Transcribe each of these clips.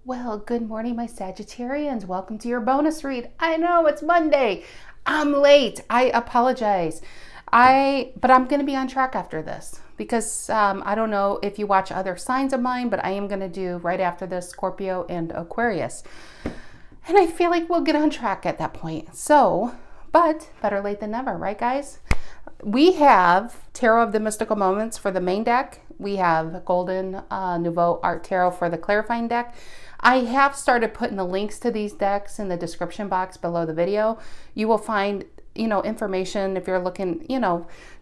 Well, good morning, my Sagittarians. Welcome to your bonus read. I know it's Monday. I'm late. I apologize. But I'm going to be on track after this because I don't know if you watch other signs of mine, but I am going to do right after this Scorpio and Aquarius. And I feel like we'll get on track at that point. So, but better late than never, right, guys? We have Tarot of the Mystical Moments for the main deck. We have Golden Nouveau Art Tarot for the clarifying deck. I have started putting the links to these decks in the description box below the video. You will find, information if you're looking,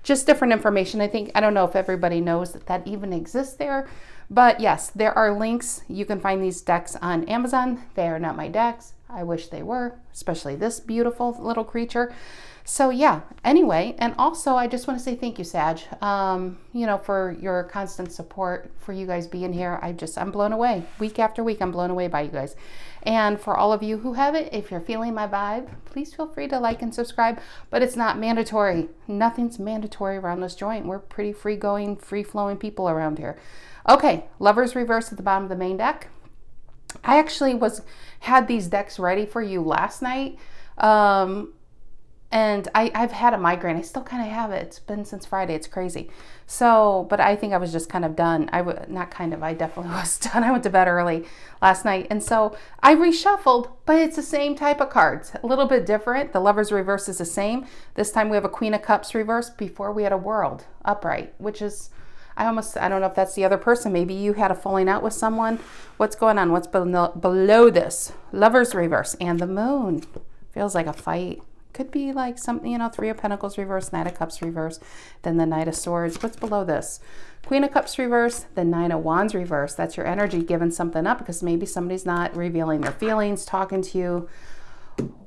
just different information. I don't know if everybody knows that even exists there, but yes, there are links. You can find these decks on Amazon. They are not my decks. I wish they were, especially this beautiful little creature. So yeah, anyway, and also I just want to say thank you, Sag, for your constant support, for you guys being here. I'm blown away. Week after week, I'm blown away by you guys. And for all of you who haven't, if you're feeling my vibe, please feel free to like and subscribe, but it's not mandatory. Nothing's mandatory around this joint. We're pretty free-going, free-flowing people around here. Okay, Lovers Reverse at the bottom of the main deck. I actually had these decks ready for you last night. And I've had a migraine. I still kind of have it. It's been since Friday. It's crazy. So, but I think I was just kind of done. I definitely was done. I went to bed early last night. And so I reshuffled, but it's the same type of cards. A little bit different. The Lovers Reverse is the same. This time we have a Queen of Cups reverse. Before we had a World upright, which is, I don't know if that's the other person. Maybe you had a falling out with someone. What's going on? What's below this? Lovers Reverse and the Moon. Feels like a fight. Could be like something, Three of Pentacles reverse, Knight of Cups reverse, then the Knight of Swords. What's below this? Queen of Cups reverse, the Nine of Wands reverse. That's your energy giving something up because maybe somebody's not revealing their feelings, talking to you.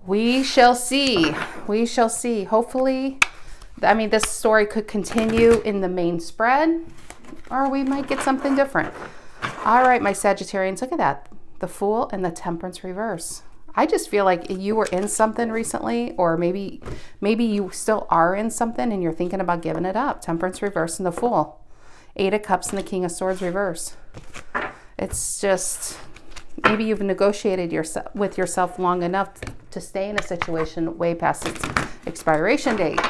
We shall see. We shall see. Hopefully, this story could continue in the main spread, or we might get something different. All right, my Sagittarians, look at that. The Fool and the Temperance reverse. I just feel like you were in something recently, or maybe you still are in something and you're thinking about giving it up. Temperance reverse and the Fool. Eight of Cups and the King of Swords reverse. It's just, maybe you've negotiated with yourself long enough to stay in a situation way past its expiration date.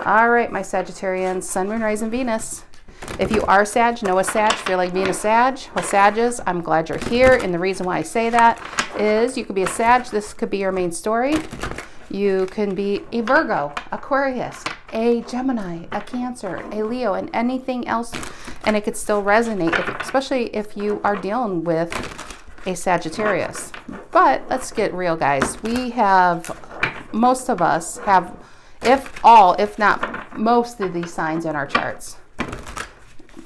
All right, my Sagittarians, Sun, Moon, Rising, Venus. If you are Sag, know a Sag, feel like being a Sag. Well, Sages, I'm glad you're here. And the reason why I say that is you could be a Sag. This could be your main story. You can be a Virgo, Aquarius, a Gemini, a Cancer, a Leo, and anything else. And it could still resonate, especially if you are dealing with a Sagittarius. But let's get real, guys. Most of us have, if not most of these signs in our charts.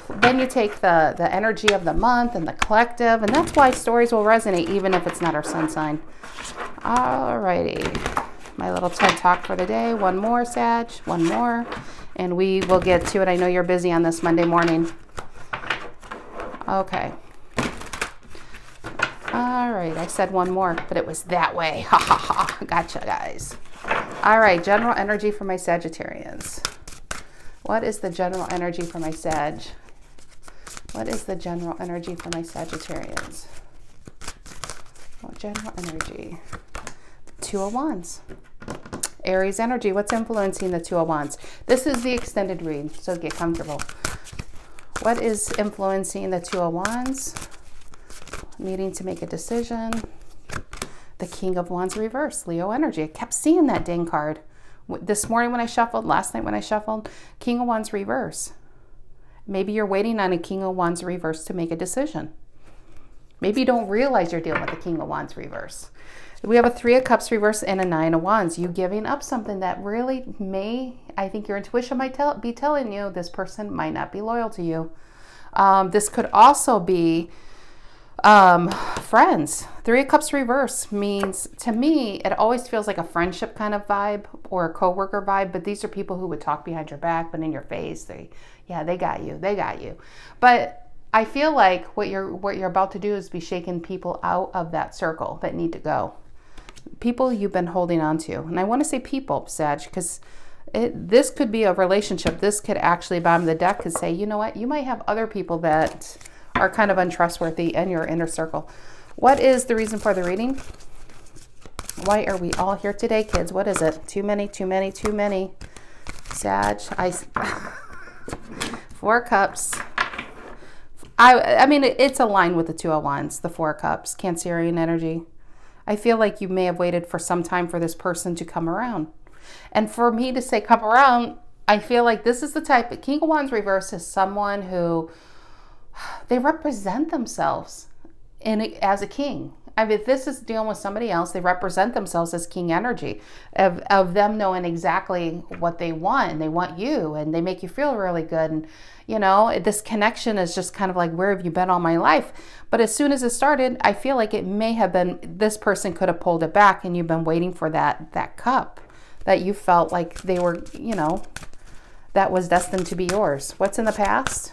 Then you take the energy of the month and the collective, and that's why stories will resonate even if it's not our sun sign. Alrighty, my little TED Talk for the day. One more, Sag, one more, and we will get to it. I know you're busy on this Monday morning. Okay. All right, I said one more, but it was that way. Ha ha ha, gotcha, guys. All right, general energy for my Sagittarians. What is the general energy for my Sag? What is the general energy for my Sagittarians? Oh, general energy. Two of Wands. Aries energy. What's influencing the Two of Wands? This is the extended read, so get comfortable. What is influencing the Two of Wands? Needing to make a decision. The King of Wands reverse. Leo energy. I kept seeing that dang card. This morning when I shuffled, last night when I shuffled, King of Wands reverse. Maybe you're waiting on a King of Wands reverse to make a decision. Maybe you don't realize you're dealing with the King of Wands reverse. We have a Three of Cups reverse and a Nine of Wands. You giving up something that really I think your intuition might be telling you this person might not be loyal to you. This could also be friends. Three of Cups reverse means, to me, it always feels like a friendship kind of vibe or a coworker vibe, but these are people who would talk behind your back, but in your face, they got you. But I feel like what you're about to do is be shaking people out of that circle that need to go. People you've been holding on to. And I want to say people, Sag, because this could be a relationship. This could actually, bottom of the deck, could say, you know what, you might have other people that are kind of untrustworthy in your inner circle. What is the reason for the reading? Why are we all here today, kids? What is it? Too many, too many, too many. Sag, Four Cups. I mean, it's aligned with the Two of Wands, the Four Cups, Cancerian energy. I feel like you may have waited for some time for this person to come around. And for me to say come around, I feel like this is the type, King of Wands reverse is someone who, they represent themselves as a king. I mean, if this is dealing with somebody else, they represent themselves as king energy of them knowing exactly what they want, and they want you, and they make you feel really good. And, you know, this connection is just kind of like, where have you been all my life? But as soon as it started, I feel like it may have been, this person could have pulled it back, and you've been waiting for that cup that you felt like they were, you know, that was destined to be yours. What's in the past?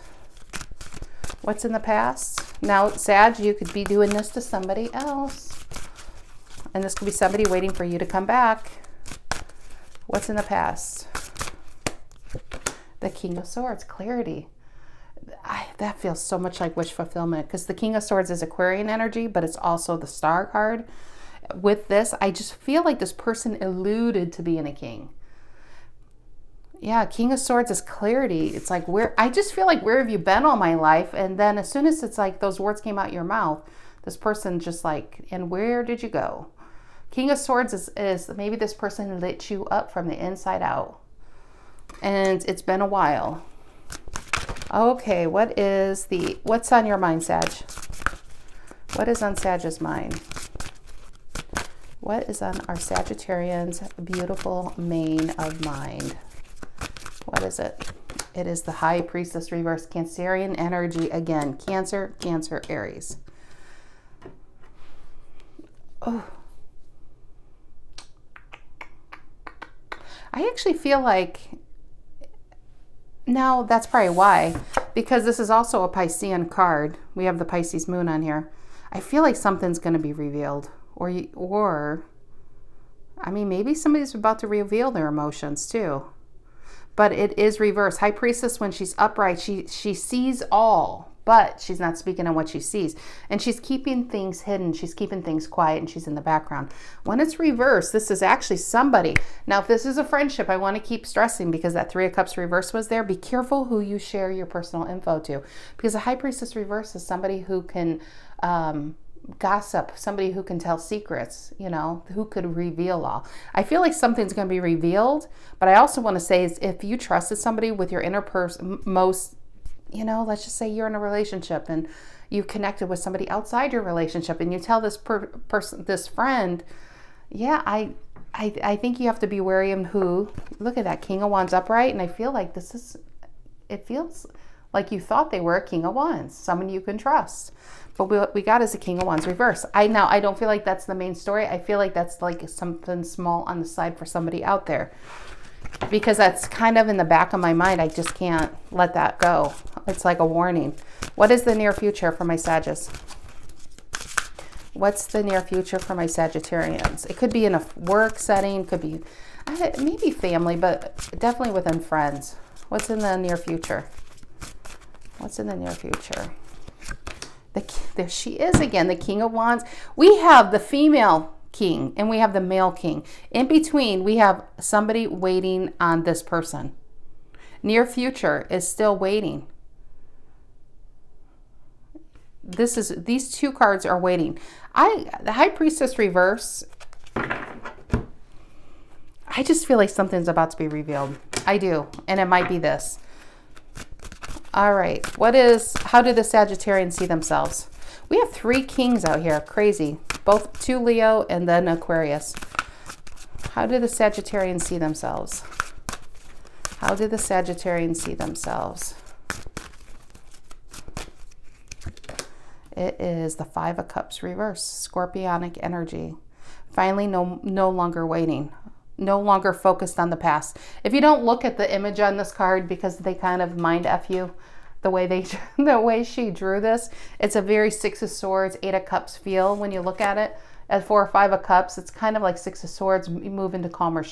What's in the past? Now, Sag, you could be doing this to somebody else. And this could be somebody waiting for you to come back. What's in the past? The King of Swords, clarity. That feels so much like wish fulfillment, because the King of Swords is Aquarian energy, but it's also the Star card. With this, I just feel like this person alluded to being a king. Yeah, King of Swords is clarity. It's like, I just feel like, where have you been all my life? And then as soon as it's like those words came out your mouth, this person just like, and where did you go? King of Swords is maybe this person lit you up from the inside out. And it's been a while. Okay, what's on your mind, Sag? What is on Sag's mind? What is on our Sagittarians' beautiful mane of mind? What is it? It is the High Priestess reverse, Cancerian energy again. Cancer, Cancer, Aries. Oh. I actually feel like, now that's probably why, because this is also a Piscean card. We have the Pisces moon on here. I feel like something's going to be revealed. Or, I mean, maybe somebody's about to reveal their emotions too. But it is reverse. High Priestess, when she's upright, she sees all, but she's not speaking on what she sees. And she's keeping things hidden. She's keeping things quiet, and she's in the background. When it's reversed, this is actually somebody. Now, if this is a friendship, I want to keep stressing, because that Three of Cups reverse was there. Be careful who you share your personal info to, because a High Priestess reverse is somebody who can gossip, somebody who can tell secrets, you know, who could reveal all. I feel like something's going to be revealed, but I also want to say is, if you trusted somebody with your inner most, you know, let's just say you're in a relationship and you connected with somebody outside your relationship, and you tell this person, this friend, yeah, I think you have to be wary of who. Look at that King of Wands upright, and I feel like this is, it feels like you thought they were a King of Wands, someone you can trust. But what we got is a King of Wands reverse. I don't feel like that's the main story. I feel like that's like something small on the side for somebody out there, because that's kind of in the back of my mind. I just can't let that go. It's like a warning. What is the near future for my Sagittarius? What's the near future for my Sagittarians? It could be in a work setting, could be maybe family, but definitely within friends. What's in the near future? What's in the near future? There she is again, the King of Wands. We have the female king and we have the male king. In between, we have somebody waiting on this person. Near future is still waiting. These two cards are waiting. The High Priestess reverse, I just feel like something's about to be revealed. I do, and it might be this. All right, how do the Sagittarians see themselves? We have three kings out here, crazy. Both two Leo and then Aquarius. How do the Sagittarians see themselves? How do the Sagittarians see themselves? It is the Five of Cups reverse, Scorpionic energy. Finally, no longer waiting. No longer focused on the past. If you don't look at the image on this card, because they kind of mind F you, the way she drew this, it's a very Six of Swords, Eight of Cups feel when you look at it. At 4 or 5 of Cups, it's kind of like Six of Swords, you move into calmer,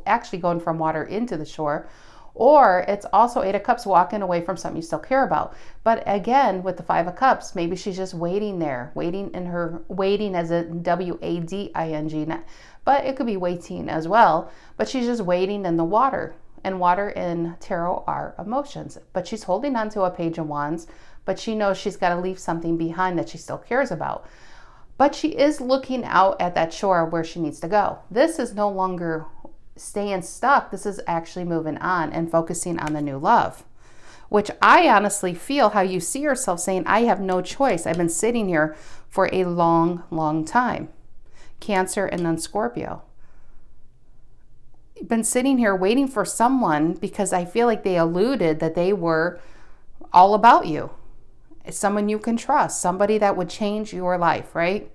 actually going from water into the shore, Or it's also 8 of Cups, walking away from something you still care about. But again, with the 5 of Cups, maybe she's just waiting there, waiting as a W-A-D-I-N-G, but it could be waiting as well. But she's just waiting in the water. And water in tarot are emotions. But she's holding on to a Page of Wands, but she knows she's got to leave something behind that she still cares about. But she is looking out at that shore where she needs to go. This is no longer staying stuck. This is actually moving on and focusing on the new love, which I honestly feel how you see yourself saying, I have no choice. I've been sitting here for a long, long time. Cancer and then Scorpio. Been sitting here waiting for someone because I feel like they alluded that they were all about you. Someone you can trust, somebody that would change your life, right?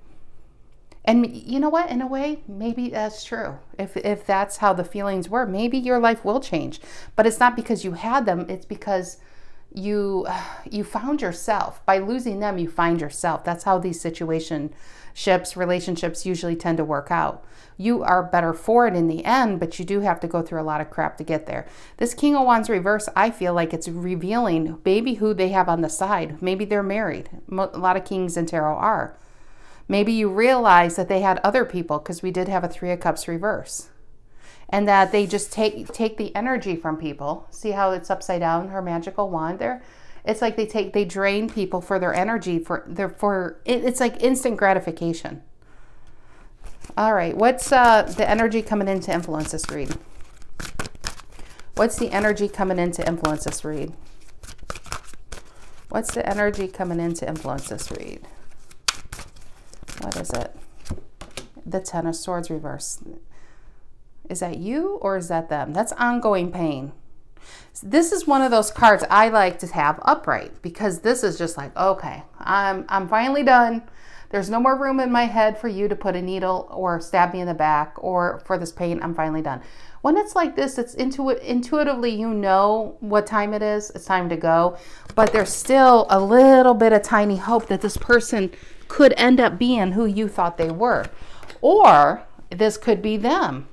And you know what? In a way, maybe that's true. If that's how the feelings were, maybe your life will change. But it's not because you had them. It's because you found yourself. By losing them, you find yourself. That's how these relationships usually tend to work out. You are better for it in the end, but you do have to go through a lot of crap to get there. This King of Wands reverse, I feel like it's revealing maybe who they have on the side. Maybe they're married. A lot of kings in tarot are. Maybe you realize that they had other people, because we did have a 3 of Cups reverse. And that they just take the energy from people. See how it's upside down, her magical wand there? It's like they drain people for their energy, it's like instant gratification. All right, what's the energy coming in to influence this read? What's the energy coming in to influence this read? What's the energy coming in to influence this read? What is it? The 10 of Swords reverse. Is that you or is that them? That's ongoing pain. This is one of those cards I like to have upright, because this is just like, okay, I'm finally done. There's no more room in my head for you to put a needle or stab me in the back or for this pain. I'm finally done. When it's like this, it's intuitively, you know what time it is. It's time to go. But there's still a little bit of tiny hope that this person could end up being who you thought they were. Or this could be them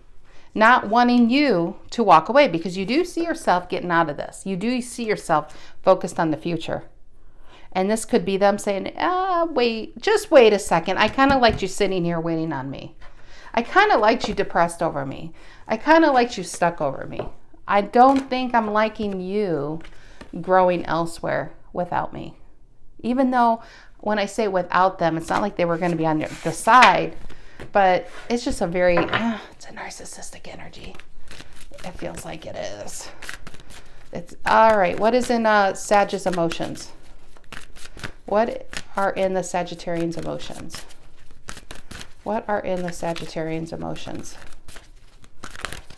not wanting you to walk away, because you do see yourself getting out of this. You do see yourself focused on the future. And this could be them saying, just wait a second. I kind of liked you sitting here waiting on me. I kind of liked you depressed over me. I kind of liked you stuck over me. I don't think I'm liking you growing elsewhere without me. Even though when I say without them, it's not like they were going to be on the side, but it's just a very, it's a narcissistic energy. It feels like it is. It's all right. What is in Sagittarius emotions? What are in the Sagittarians emotions? What are in the Sagittarians emotions?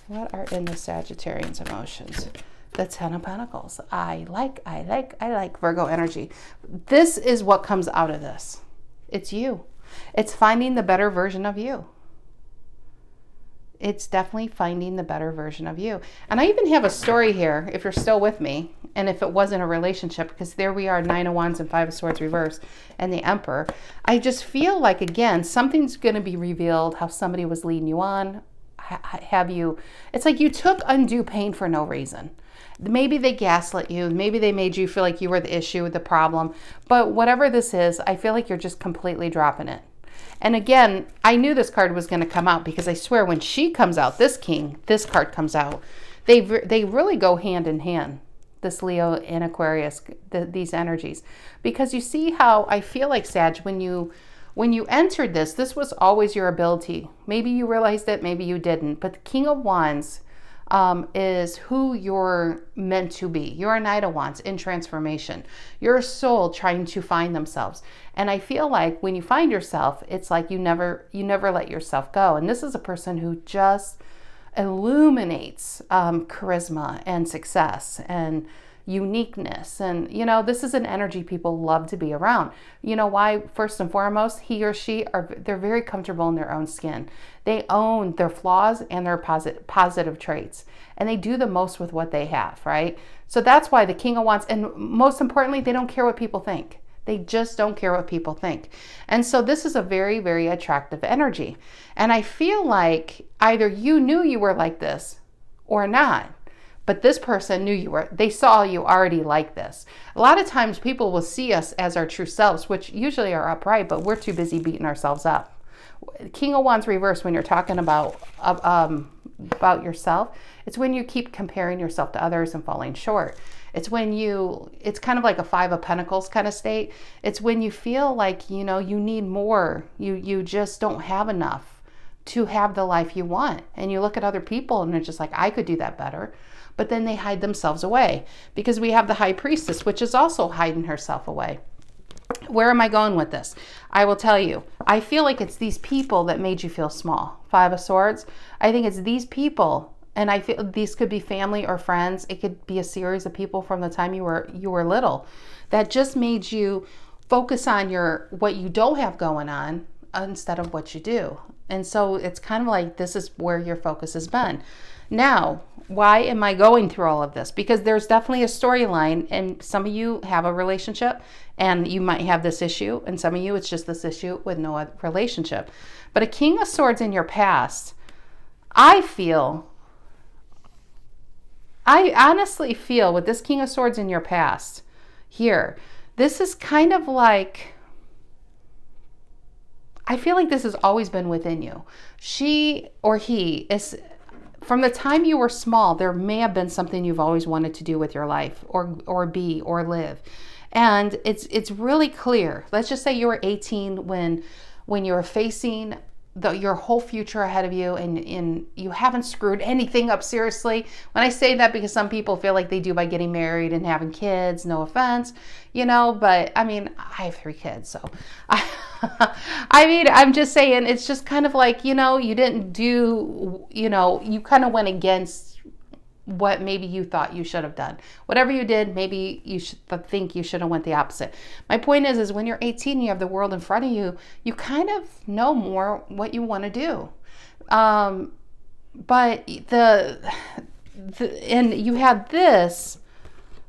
What are in the Sagittarians emotions? The 10 of Pentacles. I like Virgo energy. This is what comes out of this. It's you. It's finding the better version of you. It's definitely finding the better version of you. And I even have a story here, if you're still with me, and if it wasn't a relationship, because there we are, 9 of Wands and 5 of Swords reverse, and the Emperor. I just feel like, again, something's going to be revealed, how somebody was leading you on. It's like you took undue pain for no reason. Maybe they gaslit you. Maybe they made you feel like you were the issue, the problem. But whatever this is, I feel like you're just completely dropping it. And again, I knew this card was going to come out, because I swear when she comes out, this king, this card comes out. They really go hand in hand, this Leo and Aquarius, these energies. Because you see how I feel like, Sag, when you entered this was always your ability. Maybe you realized it, maybe you didn't. But the King of Wands is who you're meant to be. You're a Knight of Wands in transformation. You're a soul trying to find themselves. And I feel like when you find yourself, it's like you never let yourself go. And this is a person who just illuminates charisma and success and uniqueness. And, you know, this is an energy people love to be around. You know why? First and foremost, he or she they're very comfortable in their own skin. They own their flaws and their positive traits, and they do the most with what they have, right? So that's why the King of Wands, and most importantly, they don't care what people think. They just don't care what people think. And so this is a very, very attractive energy. And I feel like either you knew you were like this or not. But this person knew you were, they saw you already like this. A lot of times people will see us as our true selves, which usually are upright, but we're too busy beating ourselves up. King of Wands reverse, when you're talking about yourself, it's when you keep comparing yourself to others and falling short. It's when it's kind of like a Five of Pentacles kind of state. It's when you feel like, you know, you need more. You just don't have enough to have the life you want. And you look at other people and they're just like, I could do that better. But then they hide themselves away, because we have the High Priestess, which is also hiding herself away. Where am I going with this? I will tell you, I feel like it's these people that made you feel small. Five of Swords. I think it's these people. And I feel these could be family or friends. It could be a series of people from the time you were little that just made you focus on what you don't have going on instead of what you do. And so it's kind of like this is where your focus has been. Now, why am I going through all of this? Because there's definitely a storyline, and some of you have a relationship and you might have this issue, and some of you it's just this issue with no other relationship. But a King of Swords in your past, I honestly feel with this King of Swords in your past here, this is kind of like, I feel like this has always been within you. She or he is, from the time you were small, there may have been something you've always wanted to do with your life or be or live. And it's really clear. Let's just say you were 18 when you were facing your whole future ahead of you, and you haven't screwed anything up seriously. When I say that, because some people feel like they do by getting married and having kids, no offense, you know, but I mean, I have 3 kids, so I mean, I'm just saying, it's just kind of like, you know, you didn't do, you know, you kind of went against what maybe you thought you should have done. Whatever you did, maybe you should think you should have went the opposite. My point is when you're 18, you have the world in front of you, you kind of know more what you want to do. But and you had this,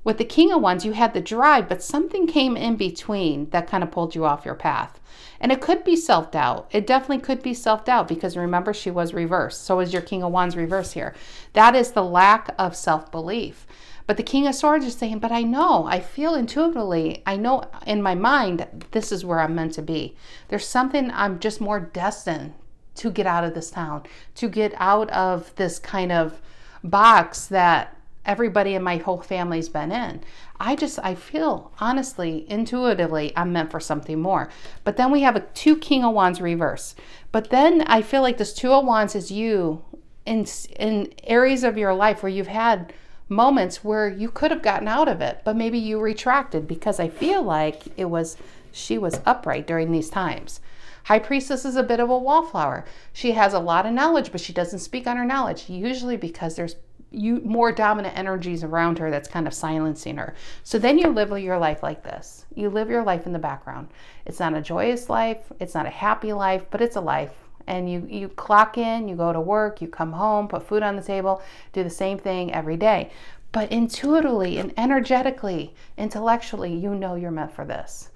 with the King of Wands, you had the drive, but something came in between that kind of pulled you off your path. And it could be self-doubt. It definitely could be self-doubt, because remember, she was reversed. So is your King of Wands reverse here. That is the lack of self-belief. But the King of Swords is saying, but I know, I feel intuitively, I know in my mind, this is where I'm meant to be. There's something I'm just more destined to get out of this town, to get out of this kind of box that everybody in my whole family's been in. I feel, honestly, intuitively, I'm meant for something more. But then we have a 2 King of Wands reverse. But then I feel like this 2 of Wands is you in areas of your life where you've had moments where you could have gotten out of it, but maybe you retracted, because I feel like she was upright during these times. High Priestess is a bit of a wallflower. She has a lot of knowledge, but she doesn't speak on her knowledge, usually because there's more dominant energies around her that's kind of silencing her. So then you live your life like this. You live your life in the background. It's not a joyous life. It's not a happy life, but it's a life. And you clock in, you go to work, you come home, put food on the table, do the same thing every day. But intuitively and energetically, intellectually, you know you're meant for this.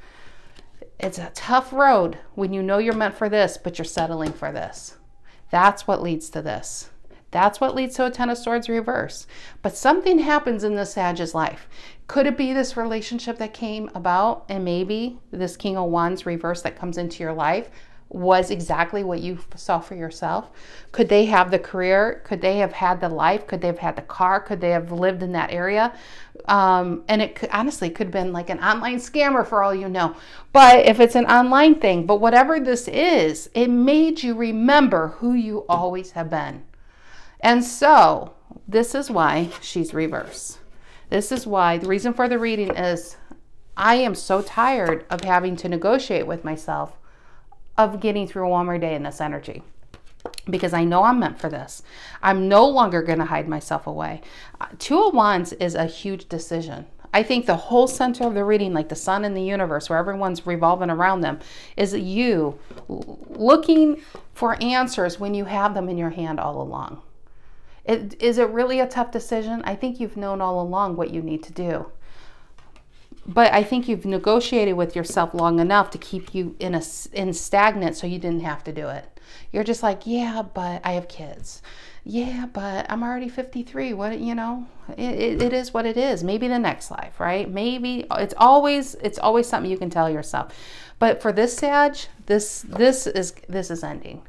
It's a tough road when you know you're meant for this, but you're settling for this. That's what leads to this. That's what leads to a 10 of Swords reverse. But something happens in this Sag's life. Could it be this relationship that came about, and maybe this King of Wands reverse that comes into your life was exactly what you saw for yourself? Could they have the career? Could they have had the life? Could they have had the car? Could they have lived in that area? And it could, honestly, could have been like an online scammer for all you know. But if it's an online thing, but whatever this is, it made you remember who you always have been. And so this is why she's reverse. This is why the reason for the reading is I am so tired of having to negotiate with myself of getting through one more day in this energy, because I know I'm meant for this. I'm no longer going to hide myself away. 2 of Wands is a huge decision. I think the whole center of the reading, like the sun in the universe, where everyone's revolving around them, is you looking for answers when you have them in your hand all along. Is it really a tough decision? I think you've known all along what you need to do. But I think you've negotiated with yourself long enough to keep you in stagnant so you didn't have to do it. You're just like, yeah, but I have kids. Yeah, but I'm already 53. What, you know, it is what it is. Maybe the next life, right? Maybe it's always something you can tell yourself. But for this Sag, this is ending.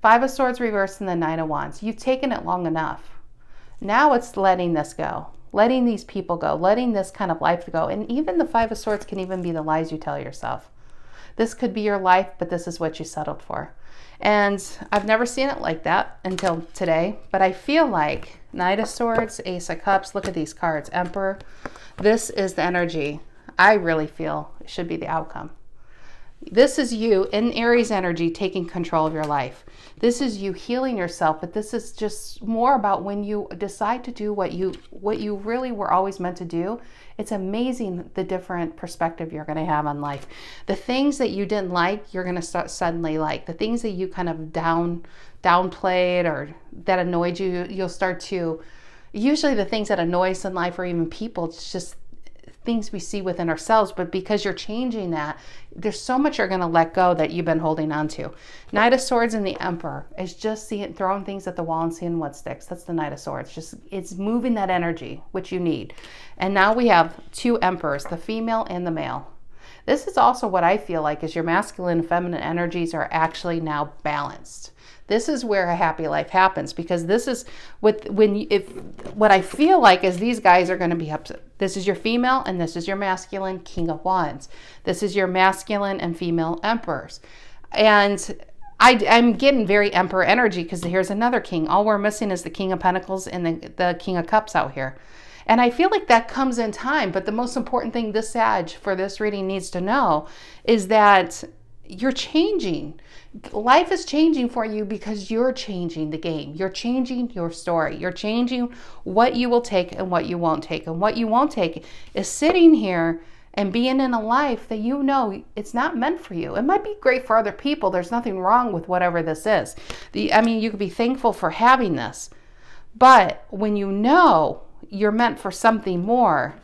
Five of Swords reversed and the Nine of Wands. You've taken it long enough. Now it's letting this go. Letting these people go, letting this kind of life go. And even the Five of Swords can even be the lies you tell yourself. This could be your life, but this is what you settled for. And I've never seen it like that until today, but I feel like Knight of Swords, Ace of Cups, look at these cards, Emperor. This is the energy I really feel should be the outcome. This is you in Aries energy taking control of your life. This is you healing yourself, but this is just more about when you decide to do what you really were always meant to do. It's amazing the different perspective you're going to have on life. The things that you didn't like, you're going to start suddenly like. The things that you kind of downplayed or that annoyed you, you'll start to, usually the things that annoy us in life or even people, it's just things we see within ourselves, but because you're changing that, there's so much you're going to let go that you've been holding on to. Knight of Swords and the Emperor is just throwing things at the wall and seeing what sticks. That's the Knight of Swords. It's moving that energy, which you need. And now we have two Emperors, the female and the male. This is also what I feel like is your masculine and feminine energies are actually now balanced. This is where a happy life happens, because this is what I feel like is these guys are going to be upset. This is your female and this is your masculine King of Wands. This is your masculine and female emperors. And I'm getting very Emperor energy because here's another king. All we're missing is the King of Pentacles and the King of Cups out here. And I feel like that comes in time. But the most important thing this Sag for this reading needs to know is that you're changing. Life is changing for you because you're changing the game. You're changing your story. You're changing what you will take and what you won't take. And what you won't take is sitting here and being in a life that you know it's not meant for you. It might be great for other people. There's nothing wrong with whatever this is. I mean, you could be thankful for having this. But when you know you're meant for something more,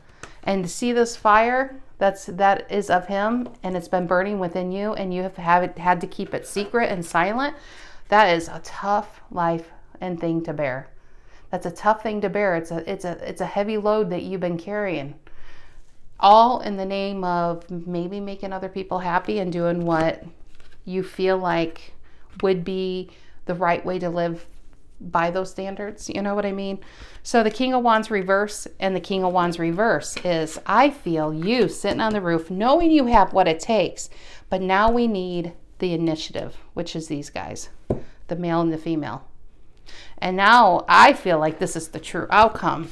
and to see this fire, that is of him, and it's been burning within you, and you have had to keep it secret and silent. That is a tough life and thing to bear. That's a tough thing to bear. It's a heavy load that you've been carrying, all in the name of maybe making other people happy and doing what you feel like would be the right way to live by those standards. You know what I mean? So the King of Wands reverse and the King of Wands reverse is, I feel you sitting on the roof knowing you have what it takes, but now we need the initiative, which is these guys, the male and the female. And now I feel like this is the true outcome.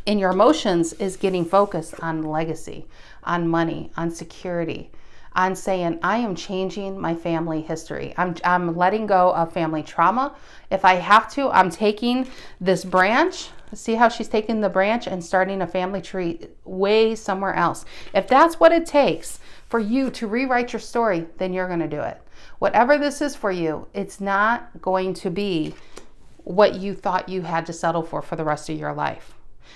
And your emotions is getting focused on legacy, on money, on security, on saying, I am changing my family history. I'm letting go of family trauma. If I have to, I'm taking this branch. See how she's taking the branch and starting a family tree way somewhere else. If that's what it takes for you to rewrite your story, then you're going to do it. Whatever this is for you, it's not going to be what you thought you had to settle for the rest of your life.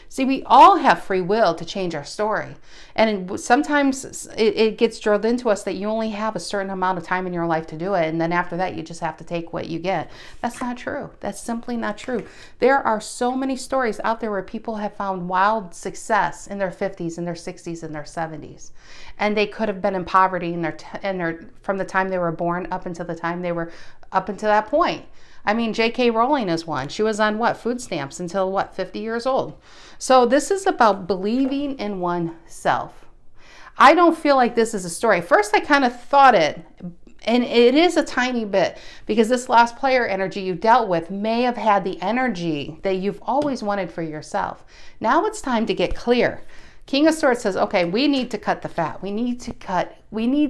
See, we all have free will to change our story. And sometimes it gets drilled into us that you only have a certain amount of time in your life to do it. And then after that, you just have to take what you get. That's not true. That's simply not true. There are so many stories out there where people have found wild success in their 50s, in their 60s, in their 70s. And they could have been in poverty from the time they were born up until the time they were up until that point. I mean, J.K. Rowling is one. She was on what? Food stamps until what? 50 years old. So this is about believing in oneself. I don't feel like this is a story. First, I kind of thought it, and it is a tiny bit, because this last player energy you dealt with may have had the energy that you've always wanted for yourself. Now it's time to get clear. King of Swords says, okay, we need to cut the fat. We need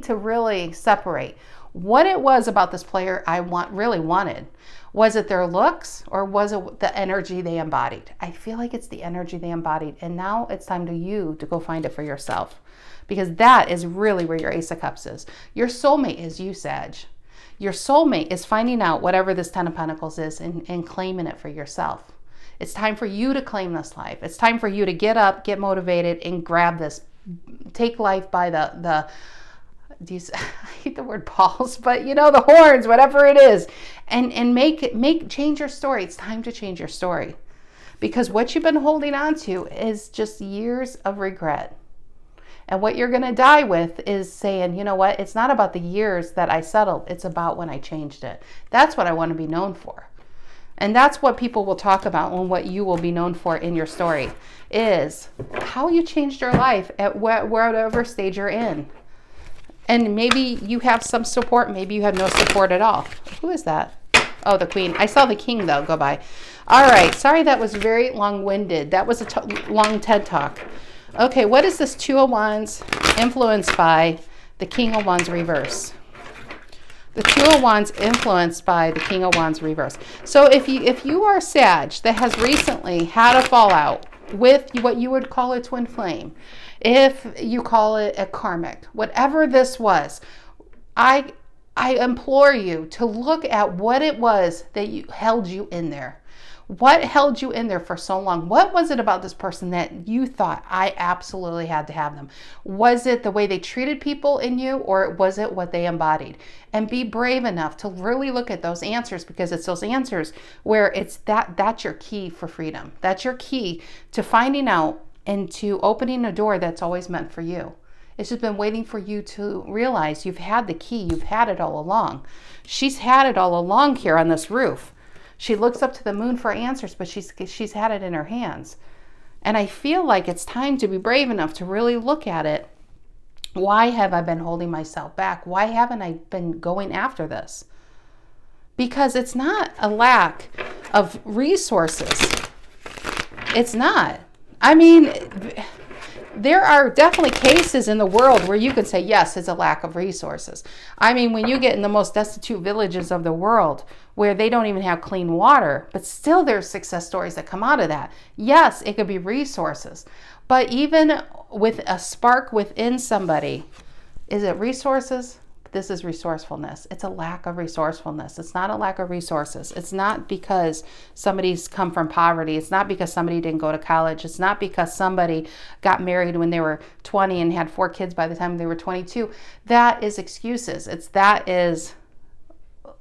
to really separate what it was about this player I really wanted. Was it their looks, or was it the energy they embodied? I feel like it's the energy they embodied. And now it's time to you to go find it for yourself, because that is really where your Ace of Cups is. Your soulmate is you, Sag. Your soulmate is finding out whatever this Ten of Pentacles is and claiming it for yourself. It's time for you to claim this life. It's time for you to get up, get motivated, and grab this take life by I hate the word balls, but you know, the horns, whatever it is, and change your story. It's time to change your story, because what you've been holding on to is just years of regret. And what you're going to die with is saying, you know what, it's not about the years that I settled. It's about when I changed it. That's what I want to be known for. And that's what people will talk about, and what you will be known for in your story is how you changed your life at whatever stage you're in. And maybe you have some support. Maybe you have no support at all. Who is that? Oh, the Queen. I saw the King, though, go by. All right. Sorry, that was very long-winded. That was a long TED Talk. Okay, what is this Two of Wands influenced by the King of Wands reverse? The Two of Wands influenced by the King of Wands reverse. So if you are Sag that has recently had a fallout with what you would call a twin flame, if you call it a karmic, whatever this was, I implore you to look at what it was that held you in there. What held you in there for so long? What was it about this person that you thought, I absolutely had to have them? Was it the way they treated people in you, or was it what they embodied? And be brave enough to really look at those answers, because it's those answers where it's that's your key for freedom. That's your key to finding out and to opening a door that's always meant for you. It's just been waiting for you to realize you've had the key. You've had it all along. She's had it all along here on this roof. She looks up to the moon for answers, but she's had it in her hands. And I feel like it's time to be brave enough to really look at it. Why have I been holding myself back? Why haven't I been going after this? Because it's not a lack of resources. It's not. I mean, there are definitely cases in the world where you could say, yes, it's a lack of resources. I mean, when you get in the most destitute villages of the world where they don't even have clean water, but still there's success stories that come out of that. Yes, it could be resources. But even with a spark within somebody, is it resources? This is resourcefulness. It's a lack of resourcefulness. It's not a lack of resources. It's not because somebody's come from poverty. It's not because somebody didn't go to college. It's not because somebody got married when they were 20 and had 4 kids by the time they were 22. That is excuses. That is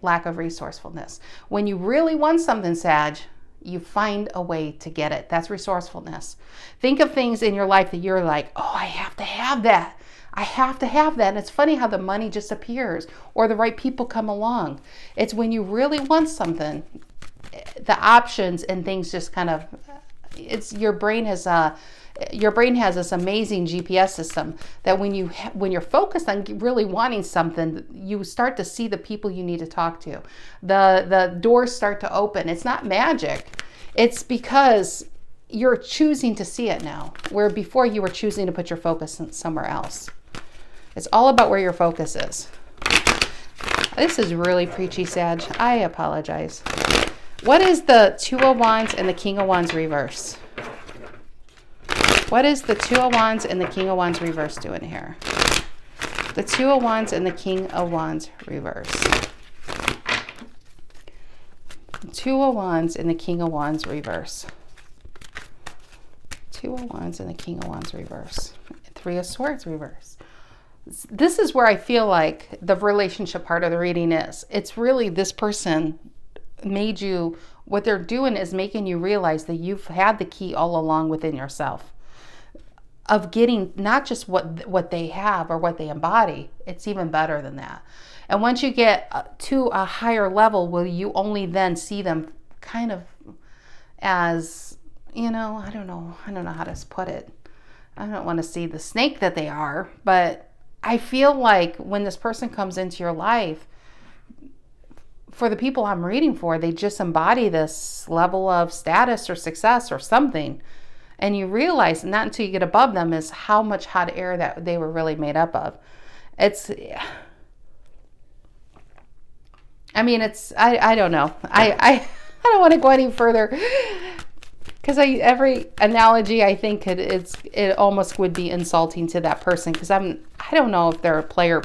lack of resourcefulness. When you really want something, Sag, you find a way to get it. That's resourcefulness. Think of things in your life that you're like, oh, I have to have that. I have to have that. And it's funny how the money just appears or the right people come along. It's when you really want something, the options and things just kind of, your brain has this amazing GPS system that when you're focused on really wanting something, you start to see the people you need to talk to. The doors start to open. It's not magic. It's because you're choosing to see it now, where before you were choosing to put your focus somewhere else. It's all about where your focus is. This is really preachy, Sag. I apologize. What is the Two of Wands and the King of Wands reverse? What is the Two of Wands and the King of Wands reverse doing here? The Two of Wands and the King of Wands reverse. Two of Wands and the King of Wands reverse. Two of Wands and the King of Wands reverse. Three of Swords reverse. This is where I feel like the relationship part of the reading is. It's really this person made you, what they're doing is making you realize that you've had the key all along within yourself of getting not just what they have or what they embody. It's even better than that. And once you get to a higher level, will you only then see them kind of as, you know, I don't know how to put it. I don't want to see the snake that they are, but I feel like when this person comes into your life, for the people I'm reading for, they just embody this level of status or success or something. And you realize, not until you get above them, is how much hot air that they were really made up of. I mean, I don't know. I don't want to go any further. Because every analogy, I think it almost would be insulting to that person. Because I don't know if they're a player,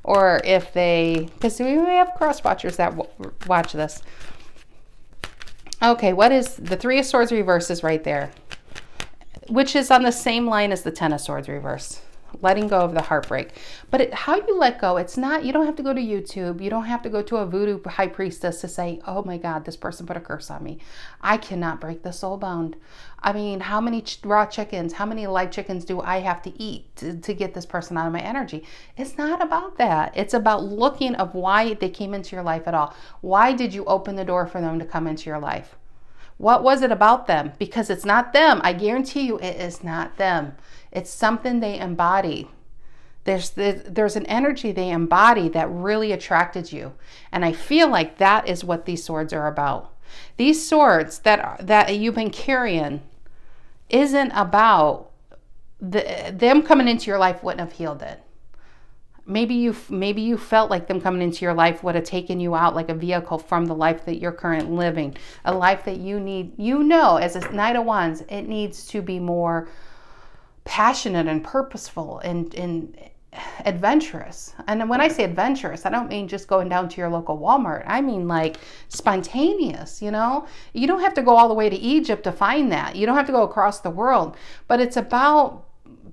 or if because we may have cross watchers that watch this. Okay, what is the Three of Swords reverses right there? which is on the same line as the Ten of Swords reverse. Letting go of the heartbreak. But how you let go, it's not, you don't have to go to YouTube. You don't have to go to a voodoo high priestess to say, oh my God, this person put a curse on me. I cannot break the soul bound. I mean, how many raw chickens, how many live chickens do I have to eat to get this person out of my energy? It's not about that. It's about looking of why they came into your life at all. Why did you open the door for them to come into your life? What was it about them? Because it's not them. I guarantee you it is not them. It's something they embody. There's an energy they embody that really attracted you. And I feel like that is what these swords are about. These swords that you've been carrying isn't about them coming into your life wouldn't have healed it. Maybe you felt like them coming into your life would have taken you out like a vehicle from the life that you're currently living. A life that you need, as a Knight of Wands, it needs to be more passionate and purposeful and adventurous. And when I say adventurous, I don't mean just going down to your local Walmart. I mean like spontaneous, you know? You don't have to go all the way to Egypt to find that. You don't have to go across the world. But it's about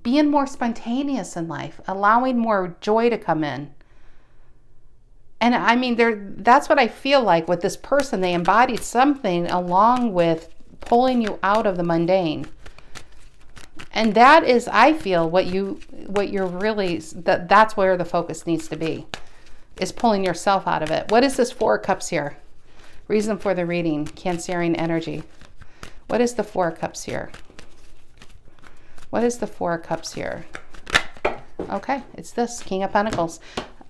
being more spontaneous in life, allowing more joy to come in. And I mean, that's what I feel like with this person. They embodied something along with pulling you out of the mundane. And that is, I feel, what you're really, that's where the focus needs to be, is pulling yourself out of it. What is this Four of Cups here? Reason for the reading, Cancerian energy. What is the Four of Cups here? What is the Four of Cups here? Okay, it's this, King of Pentacles.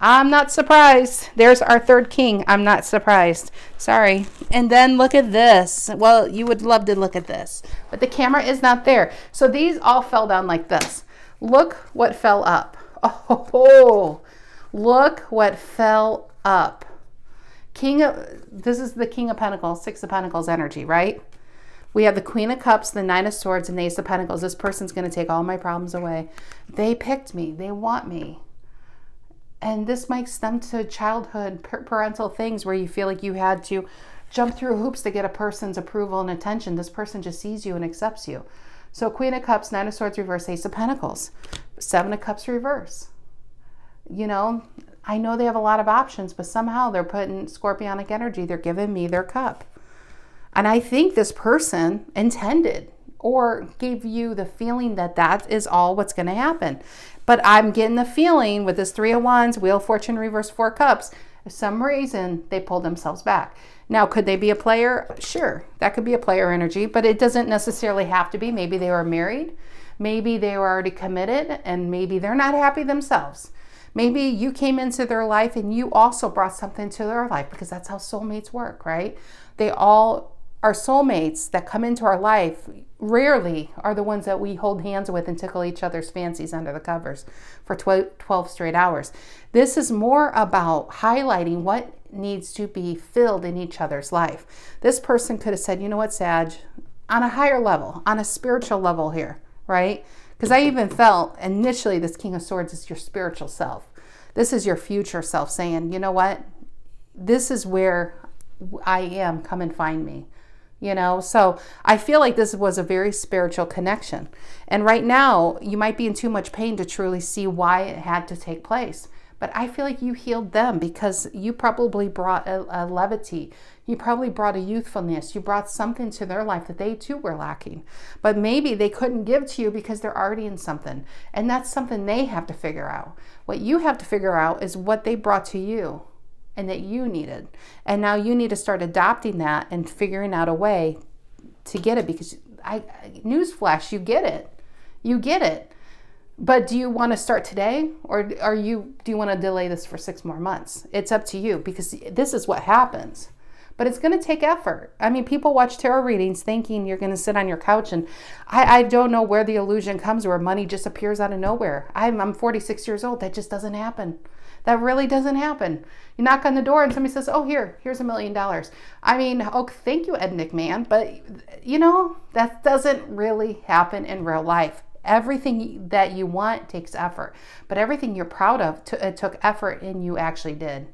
I'm not surprised. There's our third king. I'm not surprised. Sorry. And then look at this. Well, you would love to look at this, but the camera is not there. So these all fell down like this. Look what fell up. Oh, look what fell up. This is the King of Pentacles, Six of Pentacles energy, right? We have the Queen of Cups, the Nine of Swords, and the Ace of Pentacles. This person's going to take all my problems away. They picked me. They want me. And this might stem to childhood parental things where you feel like you had to jump through hoops to get a person's approval and attention. This person just sees you and accepts you. So Queen of Cups, Nine of Swords reverse, Ace of Pentacles, Seven of Cups reverse. You know, I know they have a lot of options, but somehow they're putting scorpionic energy. They're giving me their cup. And I think this person intended or gave you the feeling that that is all what's going to happen. But I'm getting the feeling with this Three of Wands, Wheel of Fortune reverse, Four of Cups, for some reason they pulled themselves back. Now, could they be a player? Sure, that could be a player energy, but it doesn't necessarily have to be. Maybe they were married. Maybe they were already committed, and maybe they're not happy themselves. Maybe you came into their life and you also brought something to their life, because that's how soulmates work, right? They all are soulmates that come into our life. Rarely are the ones that we hold hands with and tickle each other's fancies under the covers for 12 straight hours. This is more about highlighting what needs to be filled in each other's life. This person could have said, you know what, Sag, on a higher level, on a spiritual level here, right? Because I even felt initially this King of Swords is your spiritual self. This is your future self saying, you know what, this is where I am, come and find me. You know, so I feel like this was a very spiritual connection. And right now, you might be in too much pain to truly see why it had to take place. But I feel like you healed them because you probably brought a levity. You probably brought a youthfulness. You brought something to their life that they too were lacking. But maybe they couldn't give to you because they're already in something. And that's something they have to figure out. What you have to figure out is what they brought to you and that you needed. And now you need to start adopting that and figuring out a way to get it, because newsflash, you get it. You get it. But do you want to start today, or do you want to delay this for 6 more months? It's up to you, because this is what happens. But it's going to take effort. I mean, people watch tarot readings thinking you're going to sit on your couch, and I don't know where the illusion comes where money just appears out of nowhere. I'm 46 years old. That just doesn't happen. That really doesn't happen. You knock on the door and somebody says, oh, here's $1 million. I mean, oh, thank you, Ed McMahon. But, you know, that doesn't really happen in real life. Everything that you want takes effort. But everything you're proud of, it took effort, and you actually did.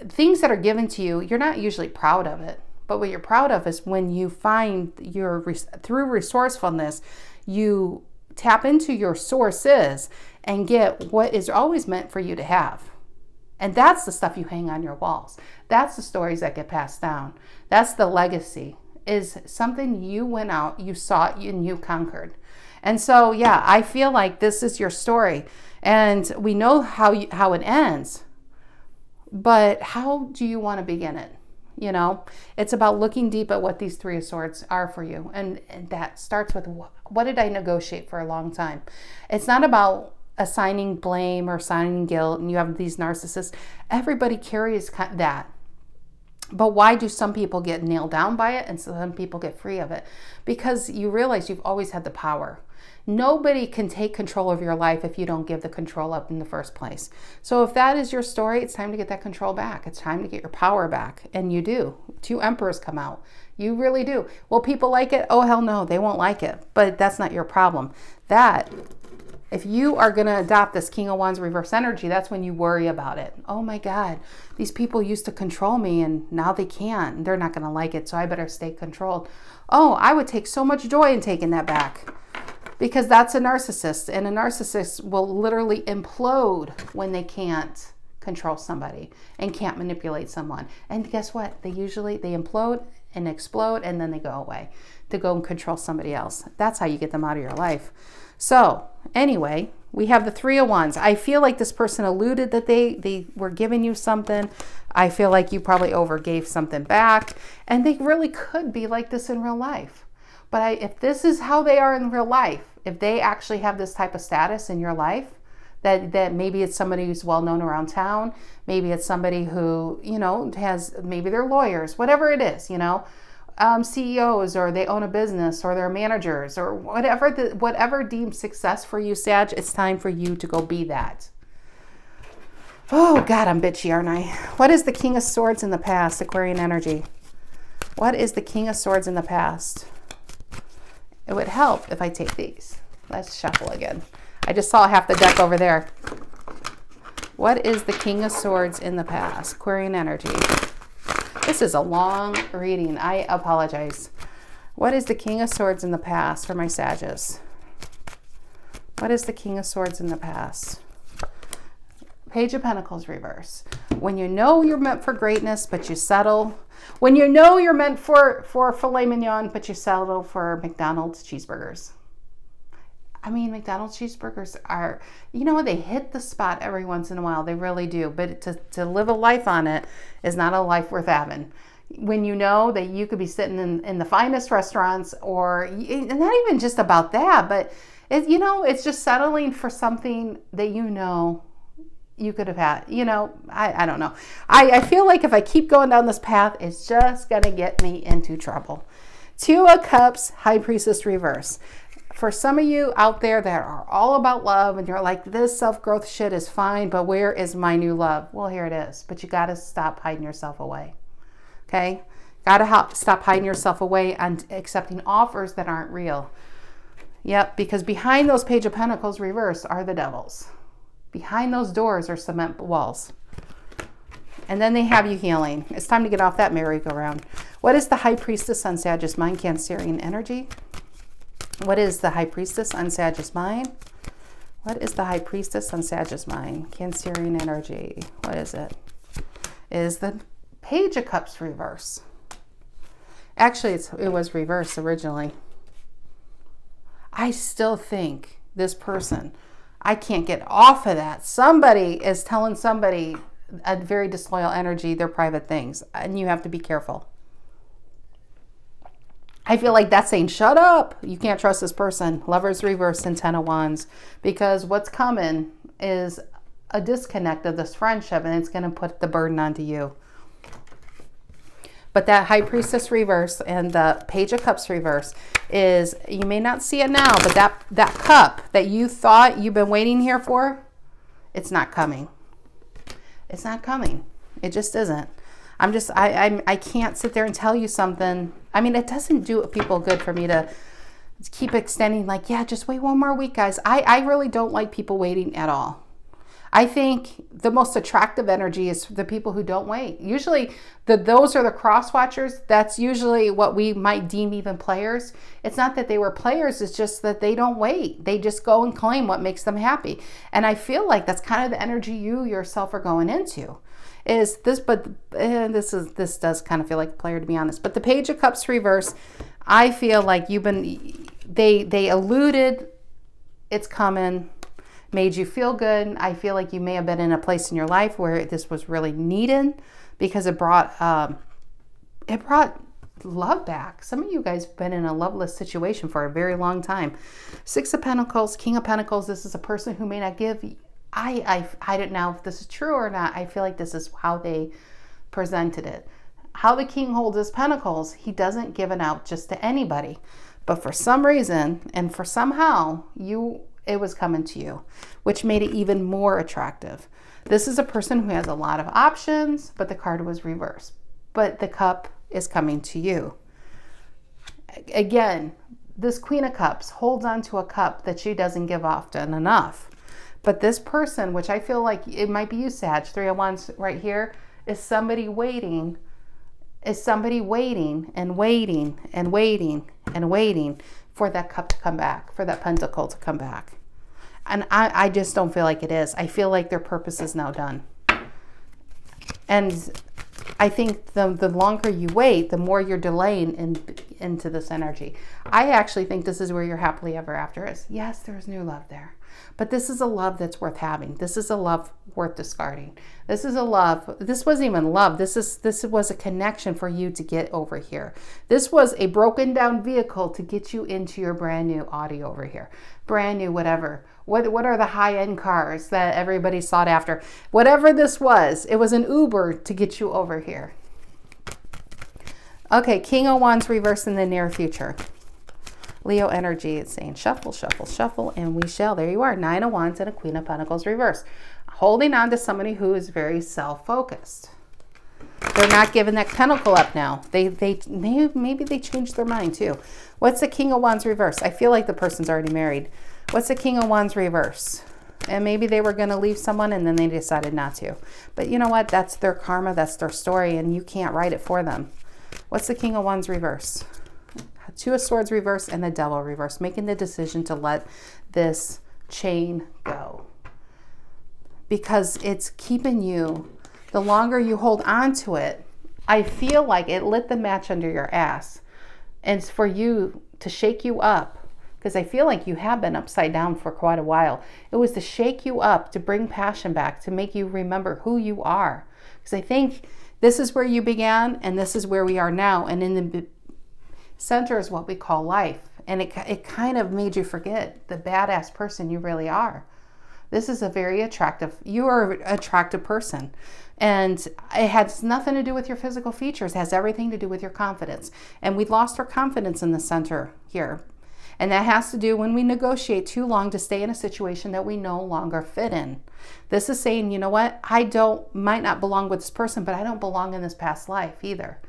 Things that are given to you, you're not usually proud of it. But what you're proud of is when you find through resourcefulness, you tap into your sources and get what is always meant for you to have. And that's the stuff you hang on your walls. That's the stories that get passed down. That's the legacy, is something you went out, you sought, and you conquered. And so, yeah, I feel like this is your story. And we know how it ends. But how do you want to begin it? You know, it's about looking deep at what these Three of Swords are for you. And that starts with, what did I negotiate for a long time? It's not about assigning blame or assigning guilt, and you have these narcissists. Everybody carries that. But why do some people get nailed down by it and some people get free of it? Because you realize you've always had the power. Nobody can take control of your life if you don't give the control up in the first place. So if that is your story, it's time to get that control back. It's time to get your power back. And you do. 2 emperors come out. You really do. Will people like it? Oh, hell no, they won't like it. But that's not your problem. If you are going to adopt this King of Wands reverse energy, that's when you worry about it. Oh my God, these people used to control me and now they can't. They're not going to like it, so I better stay controlled. Oh, I would take so much joy in taking that back. Because that's a narcissist, and a narcissist will literally implode when they can't control somebody and can't manipulate someone. And guess what? They implode and explode, and then they go away to go and control somebody else. That's how you get them out of your life. So anyway, we have the Three of Wands. I feel like this person alluded that they were giving you something. I feel like you probably overgave something back, and they really could be like this in real life. But if this is how they are in real life, if they actually have this type of status in your life, that maybe it's somebody who's well known around town, maybe it's somebody who, you know, maybe they're lawyers, whatever it is, you know, CEOs, or they own a business, or they're managers, or whatever deems success for you, Sag, it's time for you to go be that. Oh God, I'm bitchy, aren't I? What is the King of Swords in the past, Aquarian energy? What is the King of Swords in the past? It would help if I take these. Let's shuffle again. I just saw half the deck over there. What is the King of Swords in the past? Aquarian energy. This is a long reading. I apologize. What is the King of Swords in the past for my Sagittarius? What is the King of Swords in the past? Page of Pentacles reverse. When you know you're meant for greatness, but you settle. When you know you're meant for filet mignon, but you settle for McDonald's cheeseburgers. I mean, McDonald's cheeseburgers are, you know, they hit the spot every once in a while. They really do. But to live a life on it is not a life worth having. When you know that you could be sitting in the finest restaurants, or not even just about that, but you know, it's just settling for something that you know you could have had, you know, I don't know. I feel like if I keep going down this path, it's just going to get me into trouble. 2 of Cups, High Priestess reverse. For some of you out there that are all about love and you're like, this self-growth shit is fine, but where is my new love? Well, here it is. But you got to stop hiding yourself away. Okay? Got to stop hiding yourself away and accepting offers that aren't real. Yep, because behind those Page of Pentacles reverse are the devils. Behind those doors are cement walls. And then they have you healing. It's time to get off that merry-go-round. What is the High Priestess on Sagittarius mind? Cancerian energy. What is the High Priestess on Sagittarius mind? What is the High Priestess on Sagittarius mind? Cancerian energy. What is it? It is the Page of Cups reverse. Actually, it was reversed originally. I still think this person, I can't get off of that. Somebody is telling somebody a very disloyal energy, their private things, and you have to be careful. I feel like that's saying, shut up. You can't trust this person. Lovers reverse and 10 of Wands, because what's coming is a disconnect of this friendship, and it's going to put the burden onto you. But that High Priestess reverse and the Page of Cups reverse is, you may not see it now, but that cup that you thought you've been waiting here for, it's not coming. It's not coming. It just isn't. I can't sit there and tell you something. I mean, it doesn't do people good for me to keep extending, like, yeah, just wait one more week, guys. I really don't like people waiting at all. I think the most attractive energy is the people who don't wait. Usually those are the cross watchers. That's usually what we might deem even players. It's not that they were players, it's just that they don't wait. They just go and claim what makes them happy. And I feel like that's kind of the energy you yourself are going into. Is this, but this does kind of feel like a player, to be honest. But the Page of Cups reverse, I feel like they alluded it's coming, made you feel good. I feel like you may have been in a place in your life where this was really needed, because it brought love back. Some of you guys have been in a loveless situation for a very long time. Six of Pentacles, King of Pentacles. This is a person who may not give. I don't know if this is true or not. I feel like this is how they presented it. How the king holds his pentacles, he doesn't give it out just to anybody. But for some reason, and for somehow, it was coming to you, which made it even more attractive. This is a person who has a lot of options, but the card was reversed. But the cup is coming to you. Again, this Queen of Cups holds on to a cup that she doesn't give often enough. But this person, which I feel like it might be you, Sag, Three of Wands right here, is somebody waiting. Is somebody waiting and waiting and waiting and waiting for that cup to come back, for that pentacle to come back. And I just don't feel like it is. I feel like their purpose is now done. And I think the longer you wait, the more you're delaying into this energy. I actually think this is where your happily ever after is. Yes, there's new love there. But this is a love that's worth having. This is a love worth discarding. This is a love. This wasn't even love. This was a connection for you to get over here. This was a broken down vehicle to get you into your brand new Audi over here. Brand new whatever. What are the high-end cars that everybody sought after? Whatever this was, it was an Uber to get you over here. Okay, King of Wands reverse in the near future. Leo energy is saying shuffle, shuffle, shuffle, and we shall. There you are, Nine of Wands and a Queen of Pentacles reverse. Holding on to somebody who is very self-focused. They're not giving that pentacle up now. Maybe they changed their mind too. What's the King of Wands reverse? I feel like the person's already married. What's the King of Wands reverse? And maybe they were going to leave someone and then they decided not to. But you know what? That's their karma. That's their story, and you can't write it for them. What's the King of Wands reverse? Two of Swords reverse and the Devil reverse, making the decision to let this chain go. Because it's keeping you, the longer you hold on to it, I feel like it lit the match under your ass. And it's for you to shake you up, because I feel like you have been upside down for quite a while. It was to shake you up, to bring passion back, to make you remember who you are. Because I think this is where you began and this is where we are now. And in the center is what we call life. And it kind of made you forget the badass person you really are. This is a very attractive, you are an attractive person. And it has nothing to do with your physical features. It has everything to do with your confidence. And we lost our confidence in the center here. And that has to do when we negotiate too long to stay in a situation that we no longer fit in. This is saying, you know what? Might not belong with this person, but I don't belong in this past life either.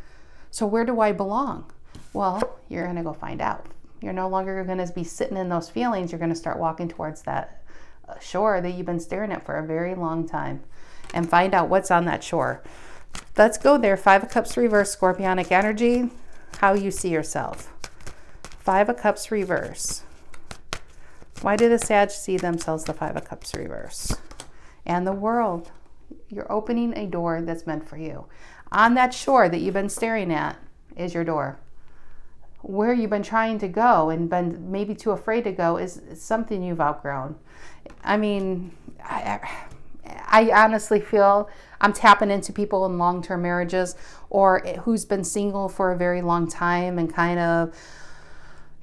So where do I belong? Well, you're going to go find out. You're no longer going to be sitting in those feelings. You're going to start walking towards that shore that you've been staring at for a very long time and find out what's on that shore. Let's go there. Five of Cups reverse, Scorpionic energy, how you see yourself. Five of Cups reverse. Why do the Sag see themselves the Five of Cups reverse? And the World. You're opening a door that's meant for you. On that shore that you've been staring at is your door. Where you've been trying to go and been maybe too afraid to go is something you've outgrown. I mean, I honestly feel I'm tapping into people in long-term marriages or who's been single for a very long time and kind of,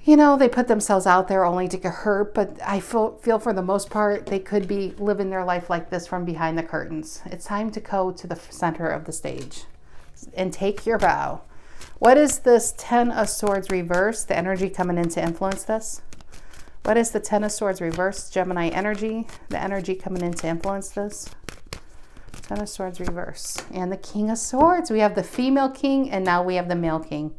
you know, they put themselves out there only to get hurt. But I feel for the most part, they could be living their life like this from behind the curtains. It's time to go to the center of the stage and take your vow. What is this Ten of Swords reverse? The energy coming in to influence this. What is the Ten of Swords reverse? Gemini energy. The energy coming in to influence this. Ten of Swords reverse. And the King of Swords. We have the female king and now we have the male king.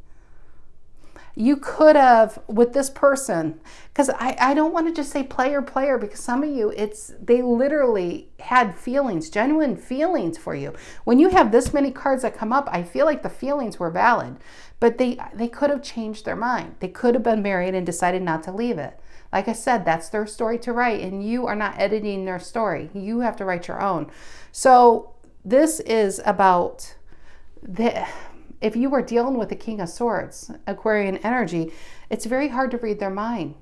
You could have, with this person, because I don't want to just say player, because some of you, they literally had feelings, genuine feelings for you. When you have this many cards that come up, I feel like the feelings were valid, but they could have changed their mind. They could have been married and decided not to leave it. Like I said, that's their story to write, and you are not editing their story. You have to write your own. So this is about if you were dealing with the King of Swords, Aquarian energy, it's very hard to read their mind.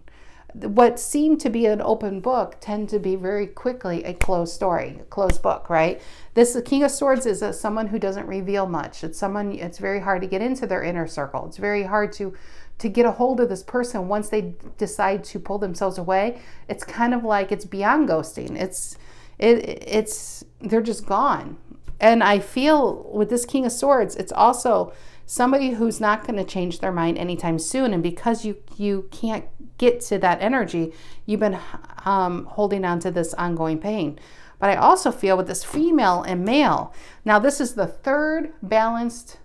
What seemed to be an open book tend to be very quickly a closed story, a closed book, right? The King of Swords is someone who doesn't reveal much. It's very hard to get into their inner circle. It's very hard to get a hold of this person once they decide to pull themselves away. It's kind of like it's beyond ghosting. They're just gone. And I feel with this King of Swords, it's also somebody who's not going to change their mind anytime soon. And because you can't get to that energy, you've been holding on to this ongoing pain. But I also feel with this female and male, now this is the third balanced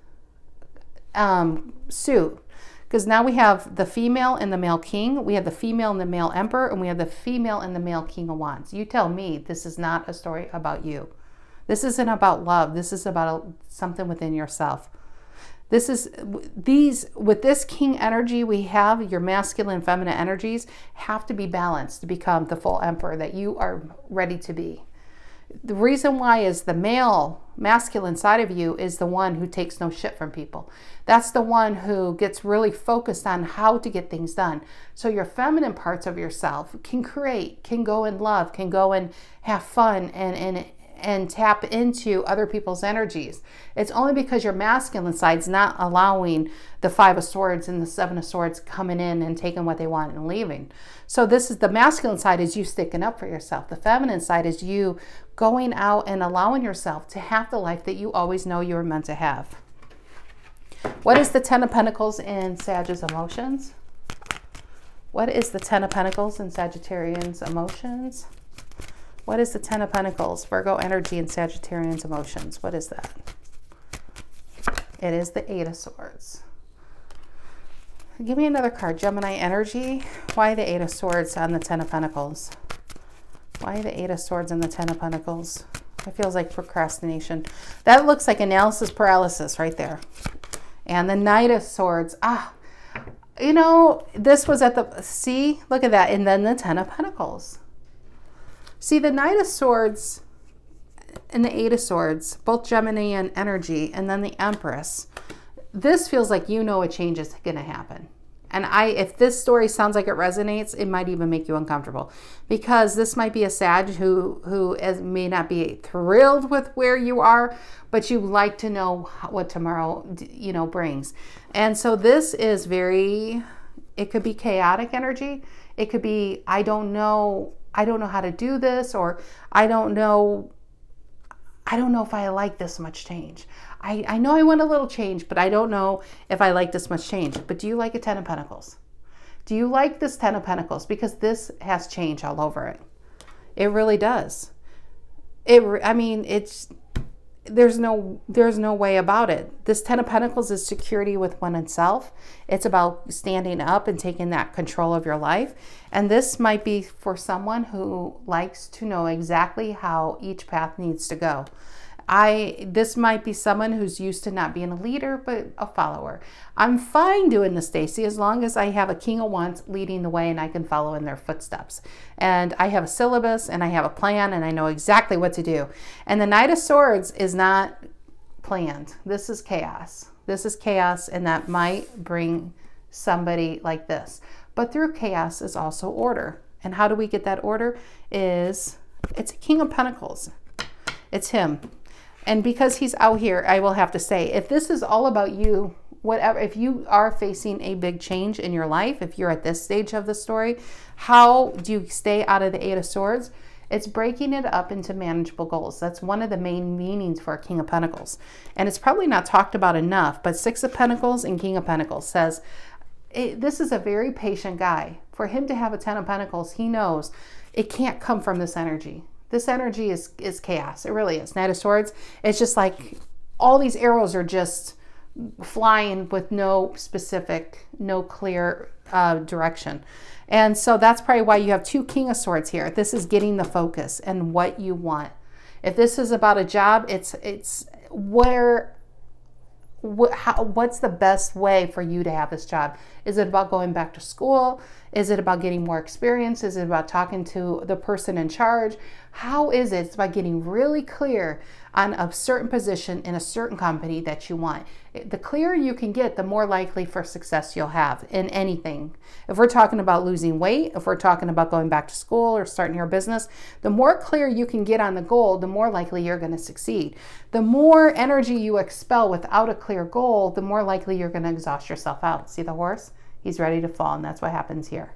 suit. Because now we have the female and the male king, we have the female and the male emperor, and we have the female and the male king of wands. You tell me this is not a story about you. This isn't about love. This is about something within yourself. With this king energy we have, your masculine and feminine energies have to be balanced to become the full emperor that you are ready to be. The reason why is the masculine side of you is the one who takes no shit from people. That's the one who gets really focused on how to get things done. So your feminine parts of yourself can create, can go and love, can go and have fun and tap into other people's energies. It's only because your masculine side's not allowing the Five of Swords and the Seven of Swords coming in and taking what they want and leaving. So this is the masculine side, is you sticking up for yourself. The feminine side is you going out and allowing yourself to have the life that you always know you were meant to have. What is the Ten of Pentacles in Sagittarius emotions? What is the Ten of Pentacles in Sagittarians emotions? What is the Ten of Pentacles, Virgo energy and Sagittarians emotions? What is that? It is the Eight of Swords. Give me another card. Gemini energy. Why the Eight of Swords on the Ten of Pentacles? Why the Eight of Swords and the Ten of Pentacles? It feels like procrastination. That looks like analysis paralysis right there. And the Knight of Swords. You know, this was at the, see, look at that. And then the Ten of Pentacles. See, the Knight of Swords and the Eight of Swords, both Geminian energy, and then the Empress. This feels like you know a change is going to happen. And if this story sounds like it resonates, it might even make you uncomfortable. Because this might be a Sag who may not be thrilled with where you are, but you like to know what tomorrow, brings. And so this is it could be chaotic energy. It could be, I don't know how to do this, or I don't know if I like this much change. I know I want a little change, but I don't know if I like this much change. But do you like a Ten of Pentacles? Do you like this Ten of Pentacles? Because this has change all over it. It really does. There's no way about it. This Ten of Pentacles is security with oneself. It's about standing up and taking that control of your life. And this might be for someone who likes to know exactly how each path needs to go. This might be someone who's used to not being a leader, but a follower. I'm fine doing this, Stacy, as long as I have a King of Wands leading the way and I can follow in their footsteps. And I have a syllabus and I have a plan and I know exactly what to do. And the Knight of Swords is not planned. This is chaos. This is chaos, and that might bring somebody like this. But through chaos is also order. And how do we get that order? It's a King of Pentacles. It's him. And because he's out here, I will have to say, if this is all about you, whatever, if you are facing a big change in your life, if you're at this stage of the story, how do you stay out of the Eight of Swords? It's breaking it up into manageable goals. That's one of the main meanings for a King of Pentacles. And it's probably not talked about enough, but Six of Pentacles and King of Pentacles says, this is a very patient guy. For him to have a Ten of Pentacles, he knows it can't come from this energy. This energy is chaos. It really is. Knight of Swords, it's just like all these arrows are just flying with no specific, no clear direction. And so that's probably why you have 2 King of Swords here. This is getting the focus and what you want. If this is about a job, it's what's the best way for you to have this job? Is it about going back to school? Is it about getting more experience? Is it about talking to the person in charge? How is it? It's about getting really clear on a certain position in a certain company that you want. The clearer you can get, the more likely for success you'll have in anything. If we're talking about losing weight, if we're talking about going back to school or starting your business, the more clear you can get on the goal, the more likely you're going to succeed. The more energy you expel without a clear goal, the more likely you're going to exhaust yourself out. See the horse? He's ready to fall, and that's what happens here.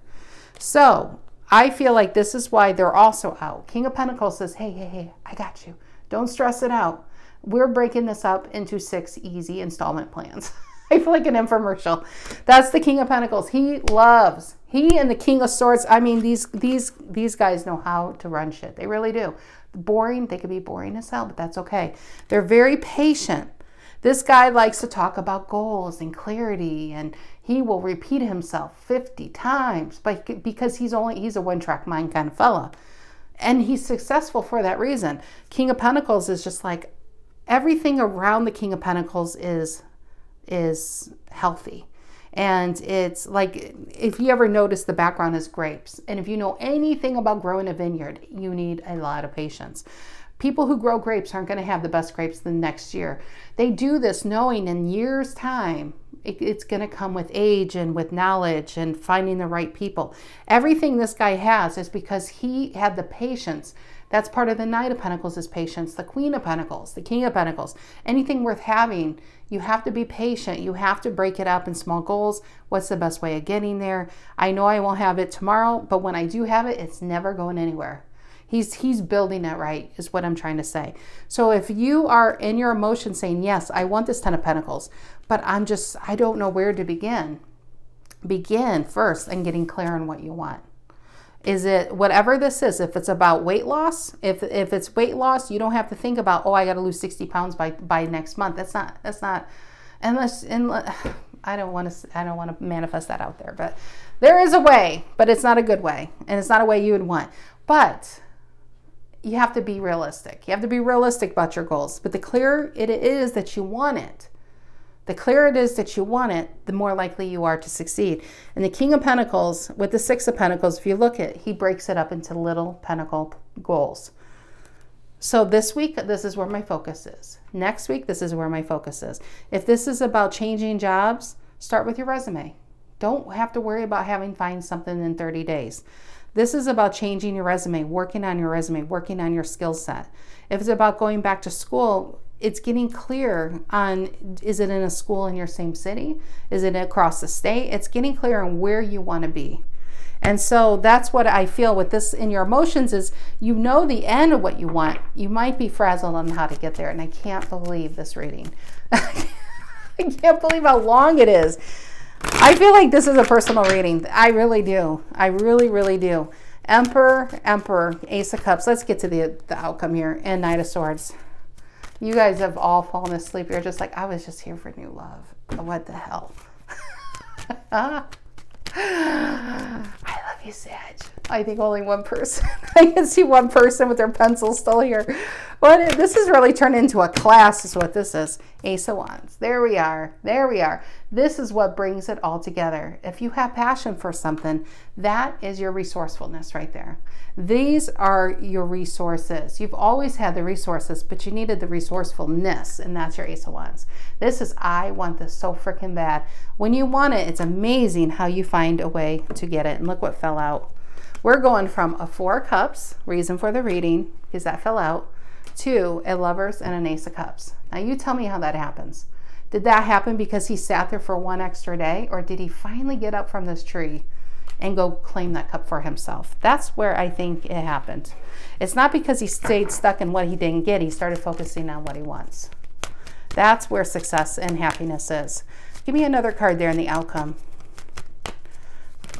So I feel like this is why they're also out. King of Pentacles says, hey, hey, hey, I got you. Don't stress it out. We're breaking this up into 6 easy installment plans. I feel like an infomercial. That's the King of Pentacles. He and the King of Swords. I mean, these guys know how to run shit. They really do. Boring. They can be boring as hell, but that's okay. They're very patient. This guy likes to talk about goals and clarity, and he will repeat himself 50 times because he's a one-track mind kind of fella. And he's successful for that reason. King of Pentacles is just like, everything around the King of Pentacles is healthy. And it's like, if you ever notice, the background is grapes. And if you know anything about growing a vineyard, you need a lot of patience. People who grow grapes aren't going to have the best grapes the next year. They do this knowing in years' time, it's going to come with age and with knowledge and finding the right people. Everything this guy has is because he had the patience. That's part of the Knight of Pentacles is patience. The Queen of Pentacles, the King of Pentacles, anything worth having, you have to be patient. You have to break it up in small goals. What's the best way of getting there? I know I won't have it tomorrow, but when I do have it, it's never going anywhere. He's building it right, is what I'm trying to say. So if you are in your emotions saying, yes, I want this 10 of Pentacles, but I don't know where to begin. Begin first and getting clear on what you want. Is it whatever this is? If it's about weight loss, if it's weight loss, you don't have to think about, oh, I got to lose 60 pounds by next month. That's not, unless I don't want to manifest that out there, but there is a way, but it's not a good way. And it's not a way you would want, but you have to be realistic. You have to be realistic about your goals. But the clearer it is that you want it, the clearer it is that you want it, the more likely you are to succeed. And the King of Pentacles with the 6 of Pentacles, if you look at it, he breaks it up into little pentacle goals. So this week, this is where my focus is. Next week, this is where my focus is. If this is about changing jobs, start with your resume. Don't have to worry about find something in 30 days. This is about changing your resume, working on your resume, working on your skill set. If it's about going back to school, it's getting clear on, is it in a school in your same city? Is it across the state? It's getting clear on where you want to be. And so that's what I feel with this in your emotions is, you know the end of what you want. You might be frazzled on how to get there. And I can't believe this reading. I can't believe how long it is. I feel like this is a personal reading. I really do. I really, really do. Emperor, Ace of Cups. Let's get to the outcome here. And Knight of Swords. You guys have all fallen asleep. You're just like, I was just here for new love. What the hell? I love you, Sag. I think only one person. I can see one person with their pencil still here. But this is really turned into a class is what this is. Ace of Wands. There we are. There we are. This is what brings it all together. If you have passion for something, that is your resourcefulness right there. These are your resources. You've always had the resources, but you needed the resourcefulness, and that's your Ace of Wands. This is, I want this so freaking bad. When you want it, it's amazing how you find a way to get it. And look what fell out. We're going from a 4 of Cups, reason for the reading, because that fell out, to a Lovers and an Ace of Cups. Now you tell me how that happens. Did that happen because he sat there for one extra day, or did he finally get up from this tree and go claim that cup for himself? That's where I think it happened. It's not because he stayed stuck in what he didn't get. He started focusing on what he wants. That's where success and happiness is. Give me another card there in the outcome.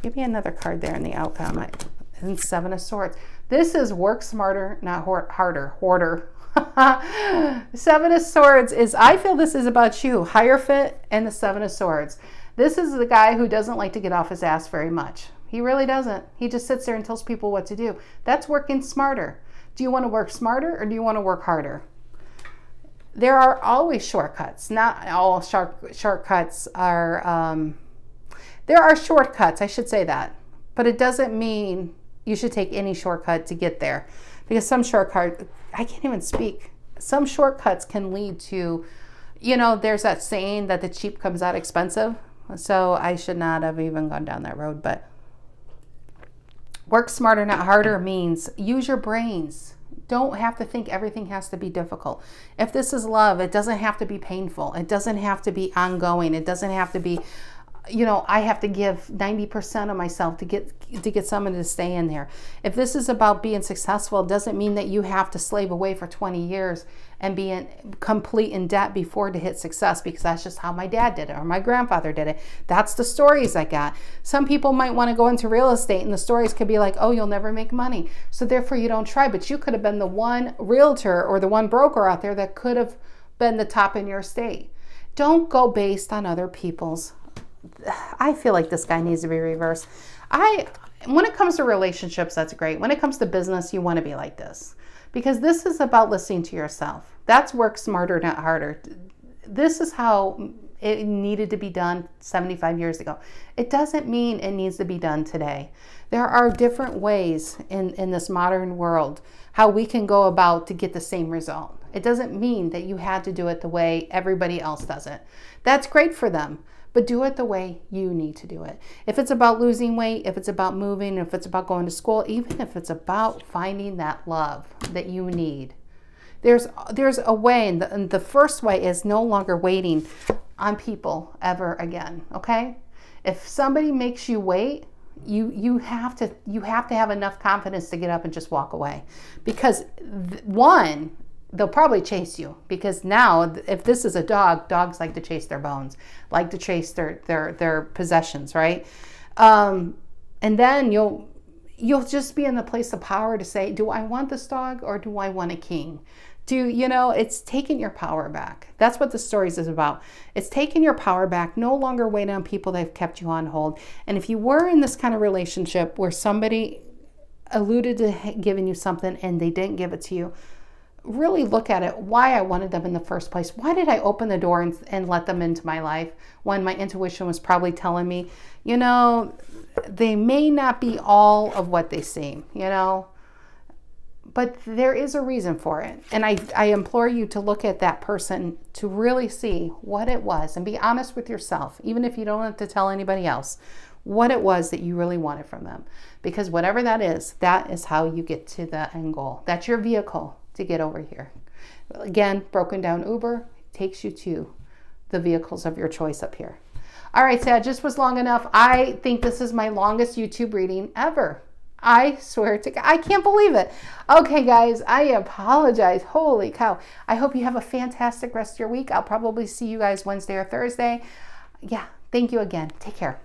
Give me another card there in the outcome. And 7 of Swords. This is work smarter, not harder. Hoarder. Seven of Swords is, I feel this is about you. Hierophant and the Seven of Swords. This is the guy who doesn't like to get off his ass very much. He really doesn't. He just sits there and tells people what to do. That's working smarter. Do you want to work smarter or do you want to work harder? There are always shortcuts. Not all shortcuts are, there are shortcuts, I should say that. But it doesn't mean you should take any shortcut to get there. Because some shortcuts, I can't even speak. Some shortcuts can lead to, you know, there's that saying that the cheap comes out expensive. So I should not have even gone down that road. But work smarter, not harder means use your brains. Don't have to think everything has to be difficult. If this is love, it doesn't have to be painful. It doesn't have to be ongoing. It doesn't have to be, you know, I have to give 90% of myself to get someone to stay in there. If this is about being successful, it doesn't mean that you have to slave away for 20 years and be complete in debt before to hit success, because that's just how my dad did it or my grandfather did it. That's the stories I got. Some people might want to go into real estate and the stories could be like, oh, you'll never make money, so therefore you don't try. But you could have been the one realtor or the one broker out there that could have been the top in your state. Don't go based on other people's. I feel like this guy needs to be reversed. When it comes to relationships, that's great. When it comes to business, you want to be like this, because this is about listening to yourself. That's work smarter, not harder. This is how it needed to be done 75 years ago. It doesn't mean it needs to be done today. There are different ways in this modern world how we can go about to get the same result. It doesn't mean that you had to do it the way everybody else does it. That's great for them, but do it the way you need to do it. If it's about losing weight, if it's about moving, if it's about going to school, even if it's about finding that love that you need, there's a way, and the first way is no longer waiting on people ever again, okay? If somebody makes you wait, you have to have enough confidence to get up and just walk away. Because one, they'll probably chase you, because now if this is a dog, dogs like to chase their bones, like to chase their possessions, right? And then you'll just be in the place of power to say, do I want this dog or do I want a king? It's taking your power back. That's what the stories is about. It's taking your power back, no longer waiting on people that have kept you on hold. And if you were in this kind of relationship where somebody alluded to giving you something and they didn't give it to you, really look at it, why I wanted them in the first place. Why did I open the door and let them into my life when my intuition was probably telling me, they may not be all of what they seem, but there is a reason for it. And I implore you to look at that person to really see what it was and be honest with yourself, even if you don't have to tell anybody else, what it was that you really wanted from them. Because whatever that is how you get to the end goal. That's your vehicle to get over here. Again, broken down Uber takes you to the vehicles of your choice up here. All right, Sag, this was long enough. I think this is my longest YouTube reading ever. I swear to God, I can't believe it. Okay, guys, I apologize. Holy cow. I hope you have a fantastic rest of your week. I'll probably see you guys Wednesday or Thursday. Yeah, thank you again. Take care.